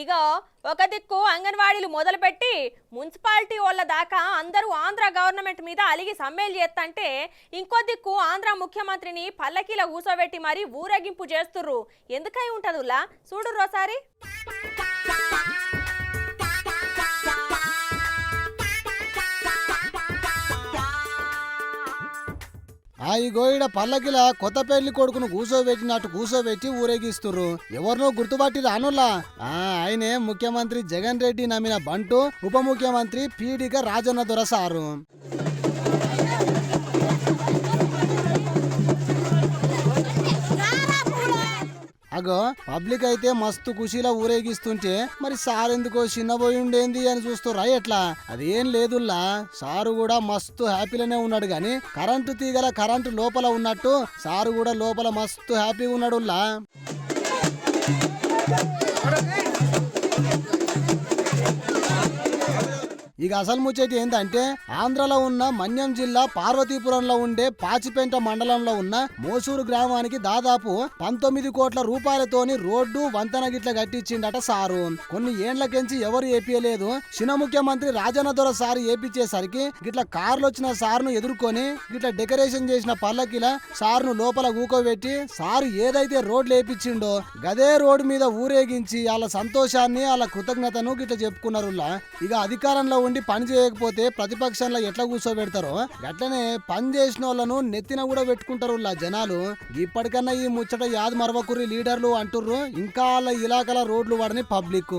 ఇగో ఒక దిక్కు అంగన్వాడీలు మొదలుపెట్టి మున్సిపాలిటీ వాళ్ళ దాకా అందరూ ఆంధ్ర గవర్నమెంట్ మీద అలిగి సమ్మెలు చేస్తంటే ఇంకో దిక్కు ఆంధ్ర ముఖ్యమంత్రిని పల్లకీల కూసోబెట్టి మరీ ఊరేగింపు చేస్తుర్రు. ఎందుకై ఉంటదులా చూడు రోసారి. ఈ గోయిడ పల్లకిల కొత్త పెళ్లి కొడుకును కూసోబెట్టి ఊరేగిస్తుర్రు. ఎవరినో గుర్తుపట్టి రానుల్లా ఆయనే ముఖ్యమంత్రి జగన్ రెడ్డి నమ్మిన బంటు, ఉప ముఖ్యమంత్రి పీడిక రాజన్న దొరసారు. అగో పబ్లిక్ అయితే మస్తు ఖుషీలా ఊరేగిస్తుంటే మరి సార్ ఎందుకో చిన్నబోయి ఉండేంది అని చూస్తురా. ఎట్లా అదేం లేదుల్లా, సారు కూడా మస్తు హ్యాపీలోనే ఉన్నాడు గాని కరెంటు తీగల కరెంటు లోపల ఉన్నట్టు సారు కూడా లోపల మస్తు హ్యాపీగా ఉన్నాడుల్లా. ఇక అసలు ముచ్చటి ఏంటంటే ఆంధ్రలో ఉన్న మన్యం జిల్లా పార్వతీపురంలో ఉండే పాచిపెంట మండలంలో ఉన్న మోసూరు గ్రామానికి దాదాపు 19 కోట్ల రూపాయలతోని రోడ్డు వంతెన గిట్ల కట్టించిండట సారు. కొన్ని ఏండ్లకెంచి ఎవరు ఏపీయలేదు. చిన్న ముఖ్యమంత్రి రాజన్న దొర సారు ఏపిచ్చేసరికి గిట్ల కార్లు వచ్చిన సారును ఎదుర్కొని గిట్ల డెకరేషన్ చేసిన పల్లకిల సారును లోపల ఊకోబెట్టి సారు ఏదైతే రోడ్లు ఏపించిండో గదే రోడ్డు మీద ఊరేగించి వాళ్ళ సంతోషాన్ని వాళ్ళ కృతజ్ఞతను గిట్ల చెప్పుకున్నారు. ఇక అధికారంలో ఉండి పని చేయకపోతే ప్రతిపక్షంలో ఎట్లా కూర్చోబెడతారో గట్లనే పని చేసిన వాళ్ళను నెత్తిన కూడా పెట్టుకుంటారు జనాలు. ఇప్పటికన్నా ఈ ముచ్చట యాద్ మరవకుర్రి లీడర్లు అంటుర్రు. ఇంకా వాళ్ళ ఇలాకల రోడ్లు వాడని పబ్లిక్.